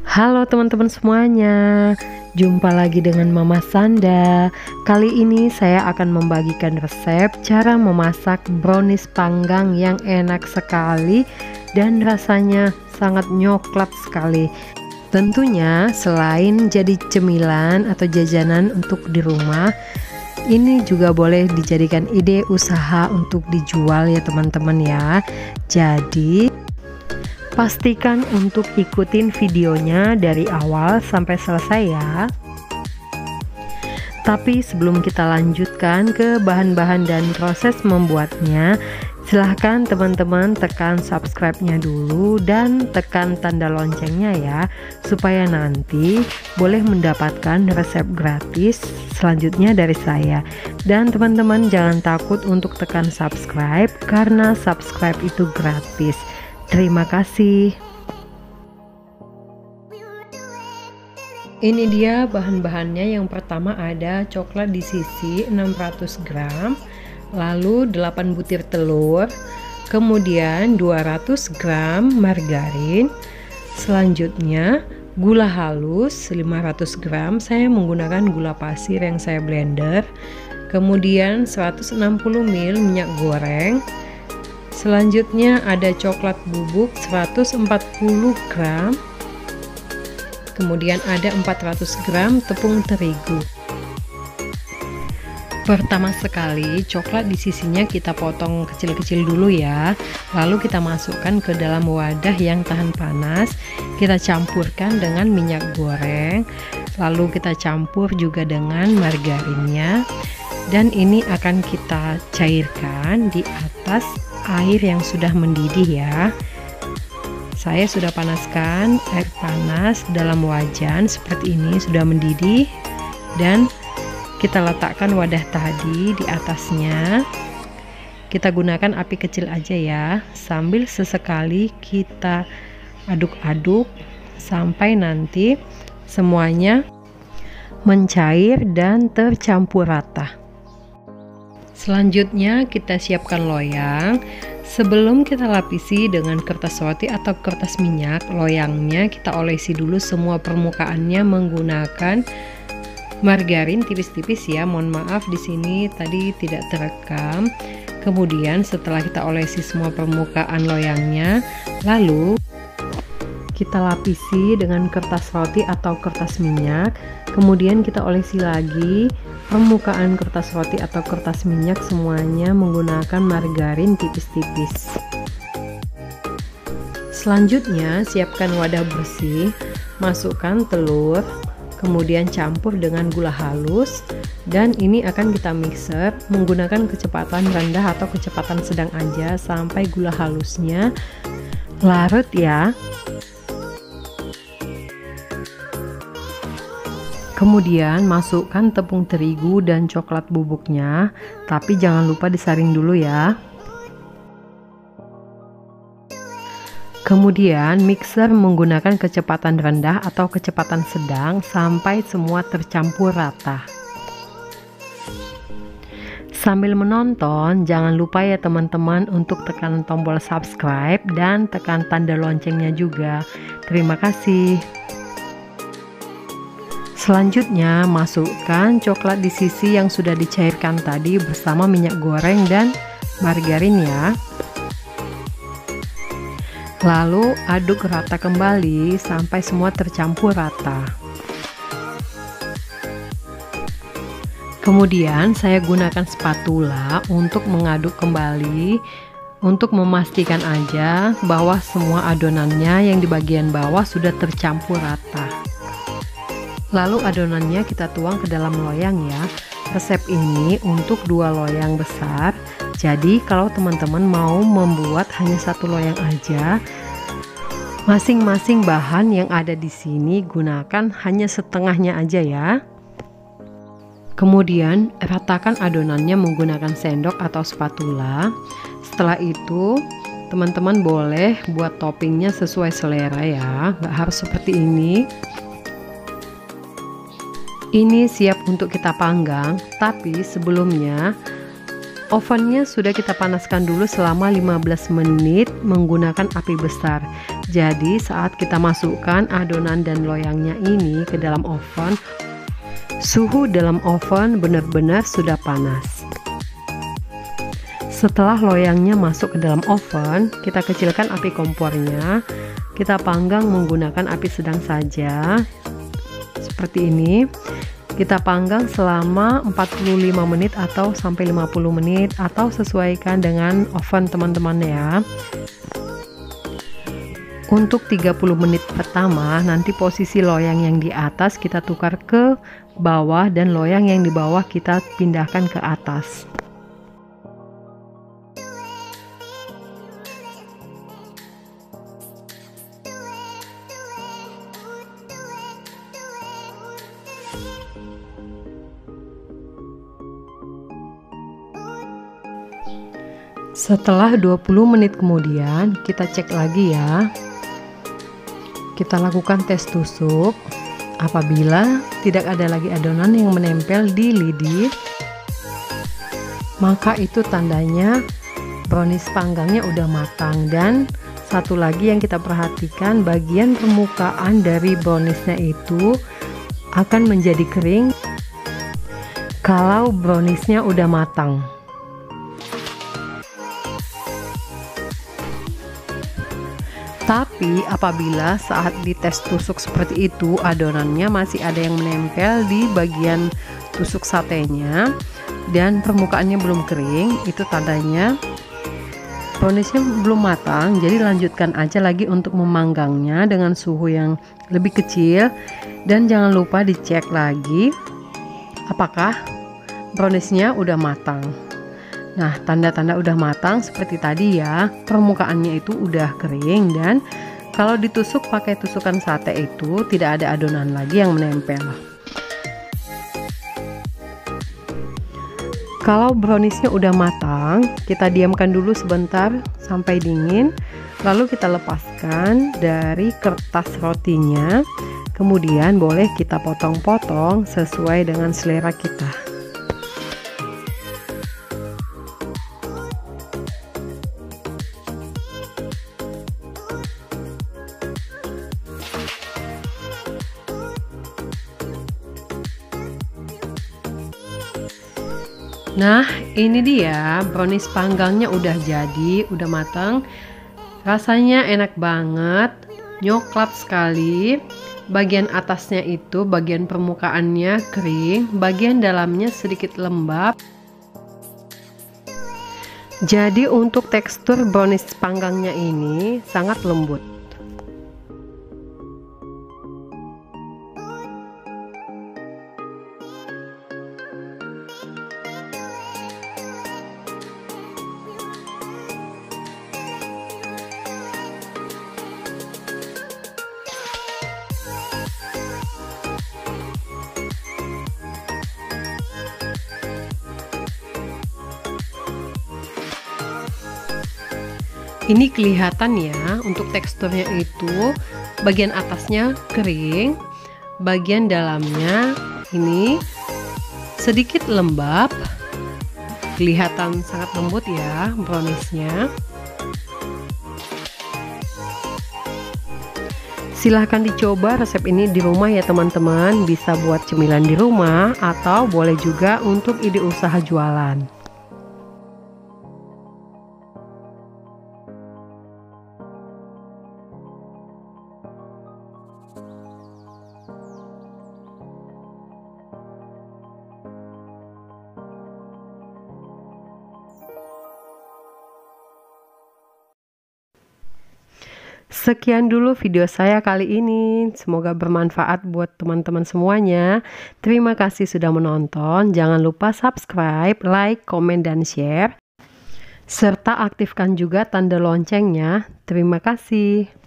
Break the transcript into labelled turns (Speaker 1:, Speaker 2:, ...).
Speaker 1: Halo teman-teman semuanya, jumpa lagi dengan Mama Sanda. Kali ini saya akan membagikan resep cara memasak brownies panggang yang enak sekali dan rasanya sangat nyoklat sekali. Tentunya selain jadi cemilan atau jajanan untuk di rumah, ini juga boleh dijadikan ide usaha untuk dijual ya teman-teman ya. Jadi pastikan untuk ikutin videonya dari awal sampai selesai ya. Tapi sebelum kita lanjutkan ke bahan-bahan dan proses membuatnya, silahkan teman-teman tekan subscribe-nya dulu dan tekan tanda loncengnya ya, supaya nanti boleh mendapatkan resep gratis selanjutnya dari saya. Dan teman-teman jangan takut untuk tekan subscribe, karena subscribe itu gratis. Terima kasih. Ini dia bahan-bahannya. Yang pertama ada coklat di sisi 600 gram, lalu 8 butir telur, kemudian 200 gram margarin, selanjutnya gula halus 500 gram, saya menggunakan gula pasir yang saya blender, kemudian 160 ml minyak goreng. Selanjutnya ada coklat bubuk 140 gram, kemudian ada 400 gram tepung terigu. Pertama sekali coklat di sisinya kita potong kecil-kecil dulu ya, lalu kita masukkan ke dalam wadah yang tahan panas, kita campurkan dengan minyak goreng, lalu kita campur juga dengan margarinnya, dan ini akan kita cairkan di atas air yang sudah mendidih ya. Saya sudah panaskan air panas dalam wajan seperti ini, sudah mendidih, dan kita letakkan wadah tadi di atasnya. Kita gunakan api kecil aja ya, sambil sesekali kita aduk-aduk sampai nanti semuanya mencair dan tercampur rata. Selanjutnya kita siapkan loyang. Sebelum kita lapisi dengan kertas roti atau kertas minyak, loyangnya kita olesi dulu semua permukaannya menggunakan margarin tipis-tipis ya. Mohon maaf di sini tadi tidak terekam. Kemudian setelah kita olesi semua permukaan loyangnya, lalu kita lapisi dengan kertas roti atau kertas minyak. Kemudian kita olesi lagi permukaan kertas roti atau kertas minyak semuanya menggunakan margarin tipis-tipis. Selanjutnya siapkan wadah bersih, masukkan telur, kemudian campur dengan gula halus, dan ini akan kita mixer menggunakan kecepatan rendah atau kecepatan sedang aja sampai gula halusnya larut ya. Kemudian masukkan tepung terigu dan coklat bubuknya, tapi jangan lupa disaring dulu ya. Kemudian mixer menggunakan kecepatan rendah atau kecepatan sedang sampai semua tercampur rata. Sambil menonton, jangan lupa ya teman-teman untuk tekan tombol subscribe dan tekan tanda loncengnya juga. Terima kasih. Selanjutnya masukkan coklat di sisi yang sudah dicairkan tadi bersama minyak goreng dan margarin ya. Lalu aduk rata kembali sampai semua tercampur rata. Kemudian saya gunakan spatula untuk mengaduk kembali, untuk memastikan aja bahwa semua adonannya yang di bagian bawah sudah tercampur rata. Lalu adonannya kita tuang ke dalam loyang ya. Resep ini untuk 2 loyang besar. Jadi kalau teman-teman mau membuat hanya 1 loyang aja, masing-masing bahan yang ada di sini gunakan hanya setengahnya aja ya. Kemudian ratakan adonannya menggunakan sendok atau spatula. Setelah itu teman-teman boleh buat toppingnya sesuai selera ya, nggak harus seperti ini. Ini siap untuk kita panggang, tapi sebelumnya ovennya sudah kita panaskan dulu selama 15 menit menggunakan api besar. Jadi saat kita masukkan adonan dan loyangnya ini ke dalam oven, suhu dalam oven benar-benar sudah panas. Setelah loyangnya masuk ke dalam oven, kita kecilkan api kompornya. Kita panggang menggunakan api sedang saja. Seperti ini. Kita panggang selama 45 menit atau sampai 50 menit atau sesuaikan dengan oven teman-teman ya. Untuk 30 menit pertama, nanti posisi loyang yang di atas kita tukar ke bawah dan loyang yang di bawah kita pindahkan ke atas. Setelah 20 menit kemudian, kita cek lagi ya. Kita lakukan tes tusuk. Apabila tidak ada lagi adonan yang menempel di lidi, maka itu tandanya brownies panggangnya udah matang. Dan satu lagi yang kita perhatikan, bagian permukaan dari browniesnya itu akan menjadi kering kalau browniesnya udah matang. Tapi apabila saat dites tusuk seperti itu adonannya masih ada yang menempel di bagian tusuk satenya dan permukaannya belum kering, itu tandanya browniesnya belum matang. Jadi lanjutkan aja lagi untuk memanggangnya dengan suhu yang lebih kecil dan jangan lupa dicek lagi apakah browniesnya udah matang. Nah, tanda-tanda udah matang seperti tadi ya, permukaannya itu udah kering dan kalau ditusuk pakai tusukan sate itu tidak ada adonan lagi yang menempel. Kalau browniesnya udah matang, kita diamkan dulu sebentar sampai dingin, lalu kita lepaskan dari kertas rotinya, kemudian boleh kita potong-potong sesuai dengan selera kita. Nah, ini dia brownies panggangnya udah jadi, udah matang. Rasanya enak banget, nyoklat sekali. Bagian atasnya itu, bagian permukaannya kering, bagian dalamnya sedikit lembab. Jadi untuk tekstur brownies panggangnya ini sangat lembut. Ini kelihatan ya, untuk teksturnya itu bagian atasnya kering, bagian dalamnya ini sedikit lembab, kelihatan sangat lembut ya browniesnya. Silahkan dicoba resep ini di rumah ya teman-teman, bisa buat cemilan di rumah atau boleh juga untuk ide usaha jualan. Sekian dulu video saya kali ini, semoga bermanfaat buat teman-teman semuanya. Terima kasih sudah menonton, jangan lupa subscribe, like, komen, dan share serta aktifkan juga tanda loncengnya. Terima kasih.